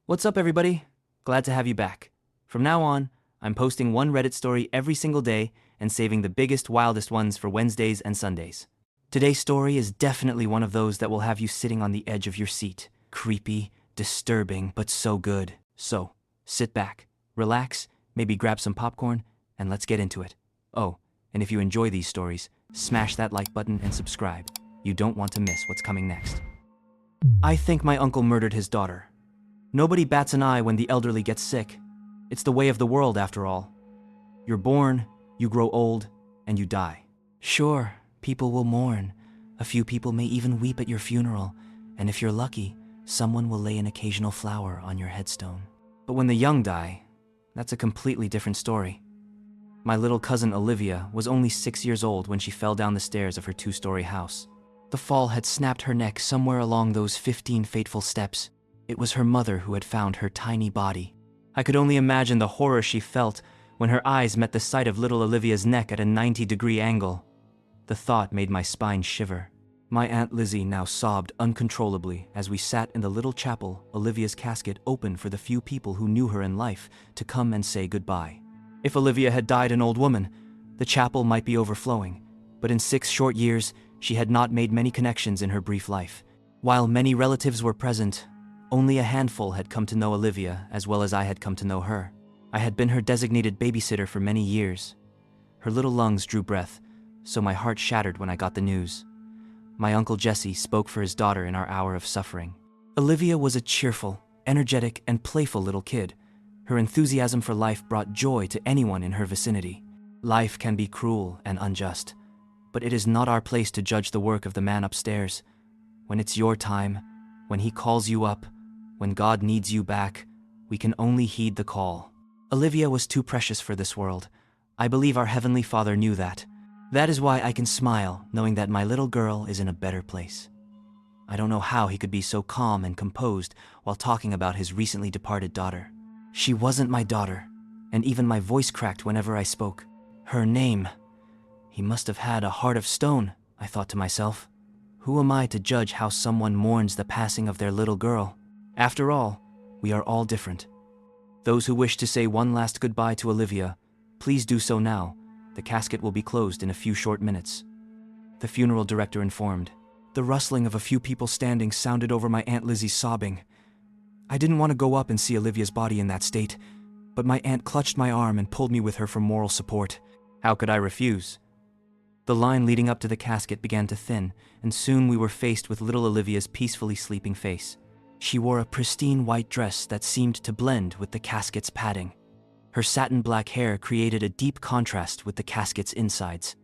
What's up, everybody? Glad to have you back. From now on, I'm posting one Reddit story every single day and saving the biggest, wildest ones for Wednesdays and Sundays. Today's story is definitely one of those that will have you sitting on the edge of your seat. Creepy, disturbing, but so good. So, sit back, relax, maybe grab some popcorn, and let's get into it. Oh, and if you enjoy these stories, smash that like button and subscribe. You don't want to miss what's coming next. I think my uncle murdered his daughter. Nobody bats an eye when the elderly get sick. It's the way of the world, after all. You're born, you grow old, and you die. Sure, people will mourn. A few people may even weep at your funeral, and if you're lucky, someone will lay an occasional flower on your headstone. But when the young die, that's a completely different story. My little cousin Olivia was only 6 years old when she fell down the stairs of her 2-story house. The fall had snapped her neck somewhere along those 15 fateful steps. It was her mother who had found her tiny body. I could only imagine the horror she felt when her eyes met the sight of little Olivia's neck at a 90-degree angle. The thought made my spine shiver. My Aunt Lizzie now sobbed uncontrollably as we sat in the little chapel, Olivia's casket open for the few people who knew her in life to come and say goodbye. If Olivia had died an old woman, the chapel might be overflowing, but in 6 short years, she had not made many connections in her brief life. While many relatives were present, only a handful had come to know Olivia as well as I had come to know her. I had been her designated babysitter for many years. Her little lungs drew breath, so my heart shattered when I got the news. My Uncle Jesse spoke for his daughter in our hour of suffering. Olivia was a cheerful, energetic, and playful little kid. Her enthusiasm for life brought joy to anyone in her vicinity. Life can be cruel and unjust, but it is not our place to judge the work of the man upstairs. When it's your time, when he calls you up, when God needs you back, we can only heed the call. Olivia was too precious for this world. I believe our Heavenly Father knew that. That is why I can smile, knowing that my little girl is in a better place. I don't know how he could be so calm and composed while talking about his recently departed daughter. She wasn't my daughter, and even my voice cracked whenever I spoke. Her name. He must have had a heart of stone, I thought to myself. Who am I to judge how someone mourns the passing of their little girl? After all, we are all different. Those who wish to say one last goodbye to Olivia, please do so now. The casket will be closed in a few short minutes. The funeral director informed. The rustling of a few people standing sounded over my Aunt Lizzie's sobbing. I didn't want to go up and see Olivia's body in that state, but my aunt clutched my arm and pulled me with her for moral support. How could I refuse? The line leading up to the casket began to thin, and soon we were faced with little Olivia's peacefully sleeping face. She wore a pristine white dress that seemed to blend with the casket's padding. Her satin black hair created a deep contrast with the casket's insides.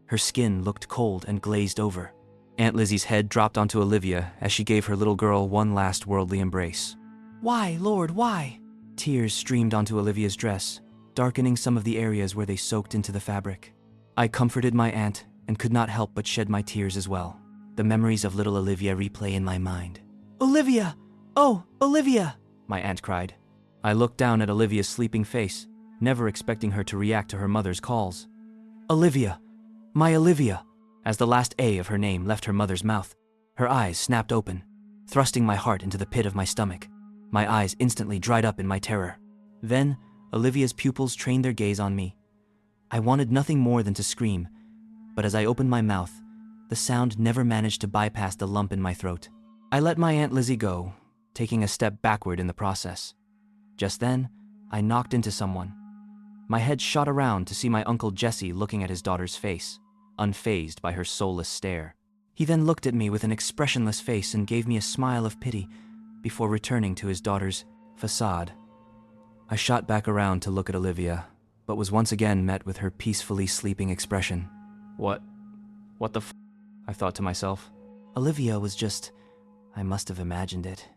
Her skin looked cold and glazed over. Aunt Lizzie's head dropped onto Olivia as she gave her little girl one last worldly embrace. "Why, Lord, why?" Tears streamed onto Olivia's dress, darkening some of the areas where they soaked into the fabric. I comforted my aunt and could not help but shed my tears as well. The memories of little Olivia replay in my mind. "Olivia! Oh, Olivia!" my aunt cried. I looked down at Olivia's sleeping face, never expecting her to react to her mother's calls. "Olivia! My Olivia!" As the last A of her name left her mother's mouth, her eyes snapped open, thrusting my heart into the pit of my stomach. My eyes instantly dried up in my terror. Then, Olivia's pupils trained their gaze on me. I wanted nothing more than to scream, but as I opened my mouth, the sound never managed to bypass the lump in my throat. I let my Aunt Lizzie go, taking a step backward in the process. Just then, I knocked into someone. My head shot around to see my Uncle Jesse looking at his daughter's face, unfazed by her soulless stare. He then looked at me with an expressionless face and gave me a smile of pity before returning to his daughter's facade. I shot back around to look at Olivia, but was once again met with her peacefully sleeping expression. What the f? I thought to myself. Olivia was just... I must have imagined it.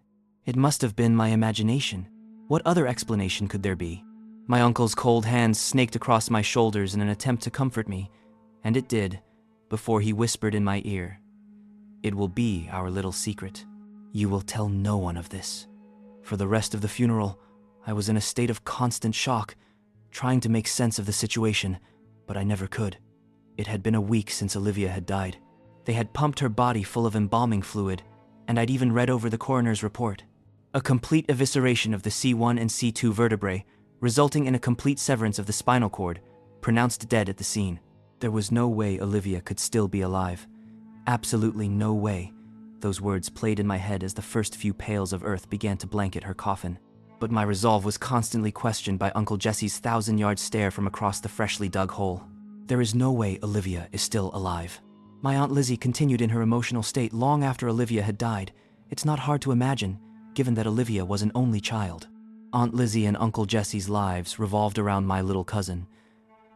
It must have been my imagination. What other explanation could there be? My uncle's cold hands snaked across my shoulders in an attempt to comfort me, and it did, before he whispered in my ear. It will be our little secret. You will tell no one of this. For the rest of the funeral, I was in a state of constant shock, trying to make sense of the situation, but I never could. It had been a week since Olivia had died. They had pumped her body full of embalming fluid, and I'd even read over the coroner's report. A complete evisceration of the C1 and C2 vertebrae, resulting in a complete severance of the spinal cord, pronounced dead at the scene. There was no way Olivia could still be alive. Absolutely no way. Those words played in my head as the first few pails of earth began to blanket her coffin. But my resolve was constantly questioned by Uncle Jesse's 1,000-yard stare from across the freshly dug hole. There is no way Olivia is still alive. My Aunt Lizzie continued in her emotional state long after Olivia had died. It's not hard to imagine, given that Olivia was an only child. Aunt Lizzie and Uncle Jesse's lives revolved around my little cousin.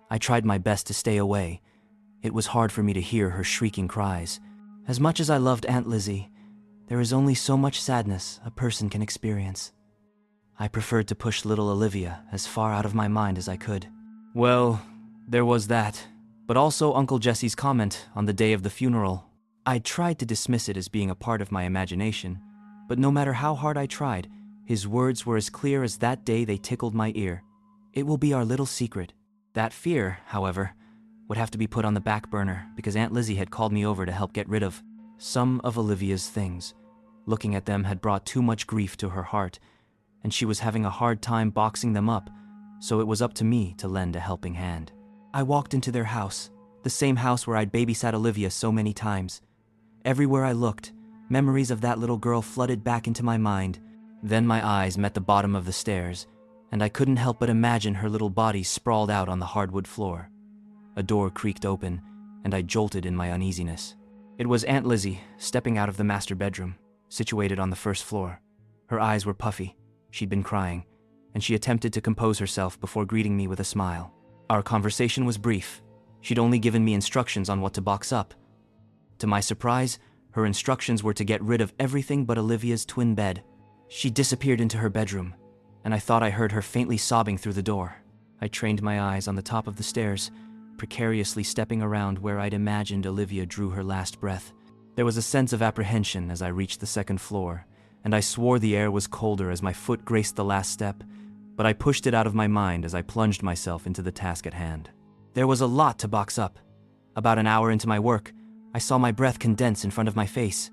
I tried my best to stay away. It was hard for me to hear her shrieking cries. As much as I loved Aunt Lizzie, there is only so much sadness a person can experience. I preferred to push little Olivia as far out of my mind as I could. Well, there was that, but also Uncle Jesse's comment on the day of the funeral. I tried to dismiss it as being a part of my imagination, but no matter how hard I tried, his words were as clear as that day they tickled my ear. It will be our little secret. That fear, however, would have to be put on the back burner because Aunt Lizzie had called me over to help get rid of some of Olivia's things. Looking at them had brought too much grief to her heart, and she was having a hard time boxing them up, so it was up to me to lend a helping hand. I walked into their house, the same house where I'd babysat Olivia so many times. Everywhere I looked, memories of that little girl flooded back into my mind. Then my eyes met the bottom of the stairs, and I couldn't help but imagine her little body sprawled out on the hardwood floor. A door creaked open, and I jolted in my uneasiness. It was Aunt Lizzie, stepping out of the master bedroom, situated on the first floor. Her eyes were puffy. She'd been crying, and she attempted to compose herself before greeting me with a smile. Our conversation was brief. She'd only given me instructions on what to box up. To my surprise, her instructions were to get rid of everything but Olivia's twin bed. She disappeared into her bedroom, and I thought I heard her faintly sobbing through the door. I trained my eyes on the top of the stairs, precariously stepping around where I'd imagined Olivia drew her last breath. There was a sense of apprehension as I reached the second floor, and I swore the air was colder as my foot graced the last step, but I pushed it out of my mind as I plunged myself into the task at hand. There was a lot to box up. About an hour into my work, I saw my breath condense in front of my face.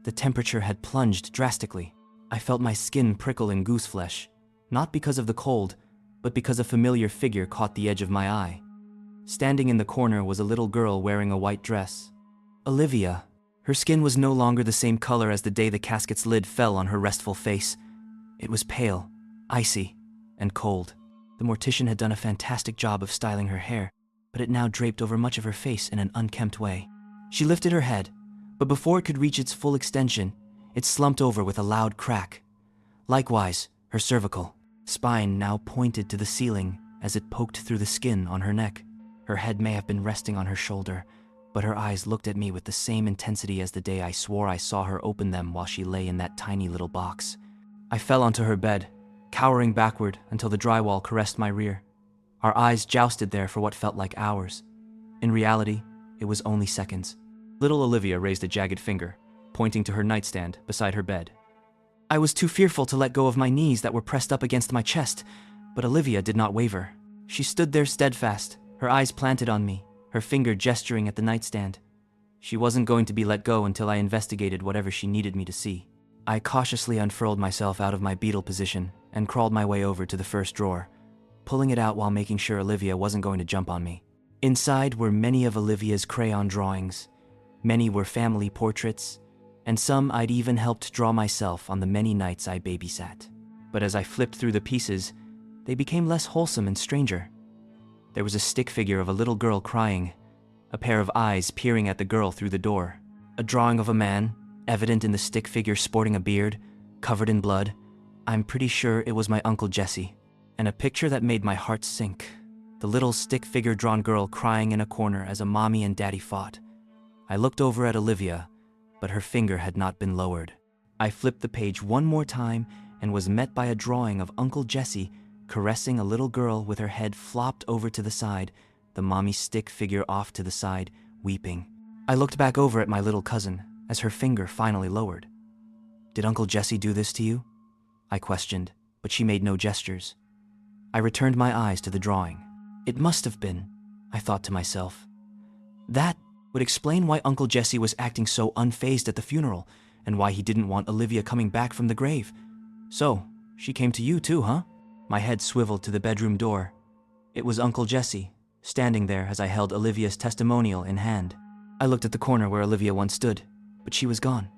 The temperature had plunged drastically. I felt my skin prickle in goose flesh, not because of the cold, but because a familiar figure caught the edge of my eye. Standing in the corner was a little girl wearing a white dress. Olivia. Her skin was no longer the same color as the day the casket's lid fell on her restful face. It was pale, icy, and cold. The mortician had done a fantastic job of styling her hair, but it now draped over much of her face in an unkempt way. She lifted her head, but before it could reach its full extension, it slumped over with a loud crack. Likewise, her cervical spine now pointed to the ceiling as it poked through the skin on her neck. Her head may have been resting on her shoulder, but her eyes looked at me with the same intensity as the day I swore I saw her open them while she lay in that tiny little box. I fell onto her bed, cowering backward until the drywall caressed my rear. Our eyes jousted there for what felt like hours. In reality, it was only seconds. Little Olivia raised a jagged finger, pointing to her nightstand beside her bed. I was too fearful to let go of my knees that were pressed up against my chest, but Olivia did not waver. She stood there steadfast, her eyes planted on me, her finger gesturing at the nightstand. She wasn't going to be let go until I investigated whatever she needed me to see. I cautiously unfurled myself out of my beetle position and crawled my way over to the first drawer, pulling it out while making sure Olivia wasn't going to jump on me. Inside were many of Olivia's crayon drawings. Many were family portraits, and some I'd even helped draw myself on the many nights I babysat. But as I flipped through the pieces, they became less wholesome and stranger. There was a stick figure of a little girl crying, a pair of eyes peering at the girl through the door, a drawing of a man, evident in the stick figure sporting a beard, covered in blood. I'm pretty sure it was my Uncle Jesse, and a picture that made my heart sink. The little stick figure drawn girl crying in a corner as a mommy and daddy fought. I looked over at Olivia, but her finger had not been lowered. I flipped the page one more time and was met by a drawing of Uncle Jesse caressing a little girl with her head flopped over to the side, the mommy stick figure off to the side, weeping. I looked back over at my little cousin as her finger finally lowered. "Did Uncle Jesse do this to you?" I questioned, but she made no gestures. I returned my eyes to the drawing. It must have been, I thought to myself. That would explain why Uncle Jesse was acting so unfazed at the funeral and why he didn't want Olivia coming back from the grave. So, she came to you too, huh? My head swiveled to the bedroom door. It was Uncle Jesse, standing there as I held Olivia's testimonial in hand. I looked at the corner where Olivia once stood, but she was gone.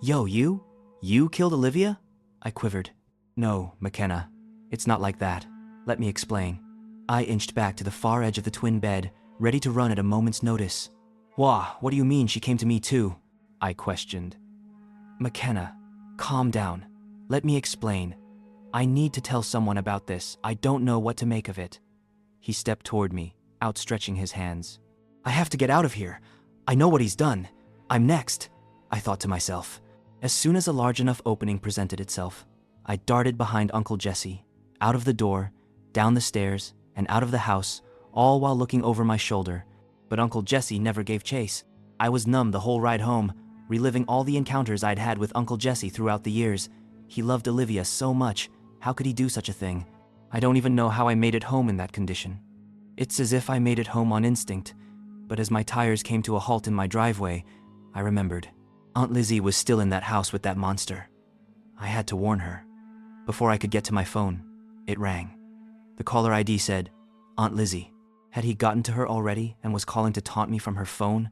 Yo, you? You killed Olivia? I quivered. No, McKenna. It's not like that. Let me explain. I inched back to the far edge of the twin bed, ready to run at a moment's notice. Wah, what do you mean she came to me too? I questioned. McKenna, calm down. Let me explain. I need to tell someone about this. I don't know what to make of it. He stepped toward me, outstretching his hands. I have to get out of here. I know what he's done. I'm next, I thought to myself. As soon as a large enough opening presented itself, I darted behind Uncle Jesse, out of the door, down the stairs, and out of the house, all while looking over my shoulder. But Uncle Jesse never gave chase. I was numb the whole ride home, reliving all the encounters I'd had with Uncle Jesse throughout the years. He loved Olivia so much. How could he do such a thing? I don't even know how I made it home in that condition. It's as if I made it home on instinct, but as my tires came to a halt in my driveway, I remembered. Aunt Lizzie was still in that house with that monster. I had to warn her. Before I could get to my phone, it rang. The caller ID said, Aunt Lizzie. Had he gotten to her already and was calling to taunt me from her phone?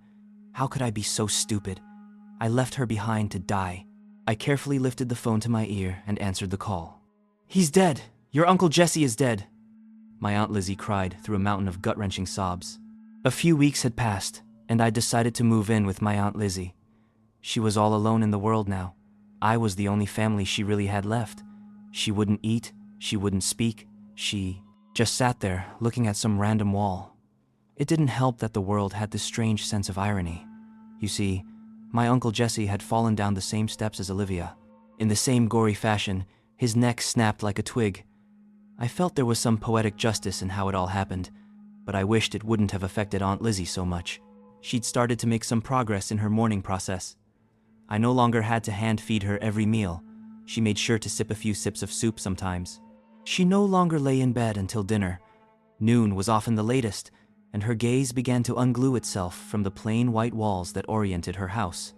How could I be so stupid? I left her behind to die. I carefully lifted the phone to my ear and answered the call. He's dead! Your Uncle Jesse is dead! My Aunt Lizzie cried through a mountain of gut-wrenching sobs. A few weeks had passed, and I decided to move in with my Aunt Lizzie. She was all alone in the world now. I was the only family she really had left. She wouldn't eat, she wouldn't speak, she just sat there looking at some random wall. It didn't help that the world had this strange sense of irony. You see, my Uncle Jesse had fallen down the same steps as Olivia. In the same gory fashion, his neck snapped like a twig. I felt there was some poetic justice in how it all happened, but I wished it wouldn't have affected Aunt Lizzie so much. She'd started to make some progress in her mourning process. I no longer had to hand-feed her every meal. She made sure to sip a few sips of soup sometimes. She no longer lay in bed until dinner. Noon was often the latest, and her gaze began to unglue itself from the plain white walls that oriented her house.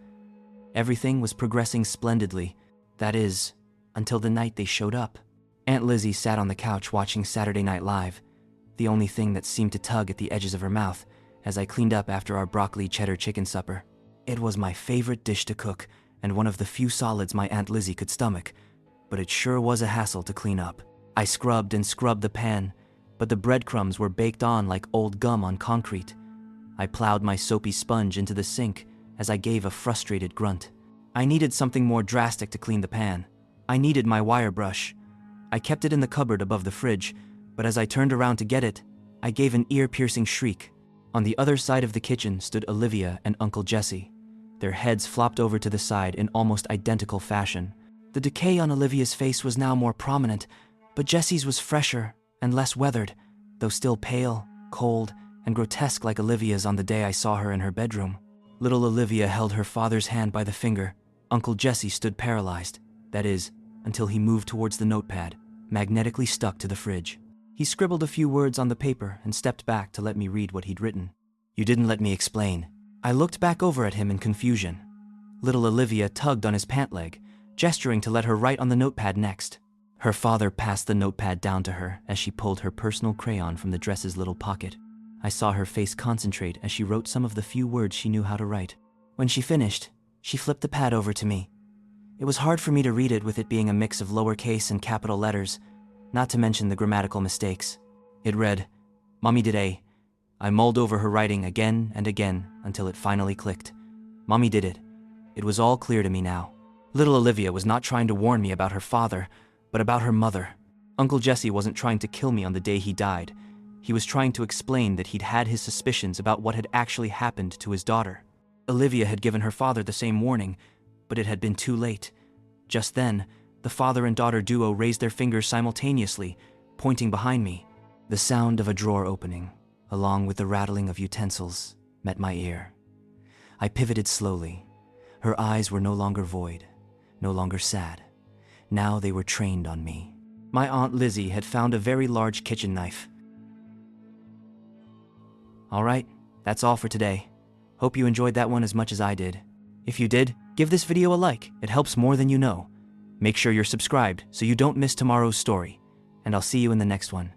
Everything was progressing splendidly, that is, until the night they showed up. Aunt Lizzie sat on the couch watching Saturday Night Live, the only thing that seemed to tug at the edges of her mouth as I cleaned up after our broccoli cheddar chicken supper. It was my favorite dish to cook and one of the few solids my Aunt Lizzie could stomach, but it sure was a hassle to clean up. I scrubbed and scrubbed the pan, but the breadcrumbs were baked on like old gum on concrete. I plowed my soapy sponge into the sink as I gave a frustrated grunt. I needed something more drastic to clean the pan. I needed my wire brush. I kept it in the cupboard above the fridge, but as I turned around to get it, I gave an ear-piercing shriek. On the other side of the kitchen stood Olivia and Uncle Jesse. Their heads flopped over to the side in almost identical fashion. The decay on Olivia's face was now more prominent, but Jesse's was fresher and less weathered, though still pale, cold, and grotesque like Olivia's on the day I saw her in her bedroom. Little Olivia held her father's hand by the finger. Uncle Jesse stood paralyzed, that is, until he moved towards the notepad, magnetically stuck to the fridge. He scribbled a few words on the paper and stepped back to let me read what he'd written. You didn't let me explain. I looked back over at him in confusion. Little Olivia tugged on his pant leg, gesturing to let her write on the notepad next. Her father passed the notepad down to her as she pulled her personal crayon from the dress's little pocket. I saw her face concentrate as she wrote some of the few words she knew how to write. When she finished, she flipped the pad over to me. It was hard for me to read it with it being a mix of lowercase and capital letters, not to mention the grammatical mistakes. It read, Mommy did A. I mulled over her writing again and again until it finally clicked. Mommy did it. It was all clear to me now. Little Olivia was not trying to warn me about her father, but about her mother. Uncle Jesse wasn't trying to kill me on the day he died. He was trying to explain that he'd had his suspicions about what had actually happened to his daughter. Olivia had given her father the same warning, but it had been too late. Just then, the father and daughter duo raised their fingers simultaneously, pointing behind me. The sound of a drawer opening, along with the rattling of utensils, met my ear. I pivoted slowly. Her eyes were no longer void, no longer sad. Now they were trained on me. My Aunt Lizzie had found a very large kitchen knife. All right, that's all for today. Hope you enjoyed that one as much as I did. If you did, give this video a like. It helps more than you know. Make sure you're subscribed so you don't miss tomorrow's story, and I'll see you in the next one.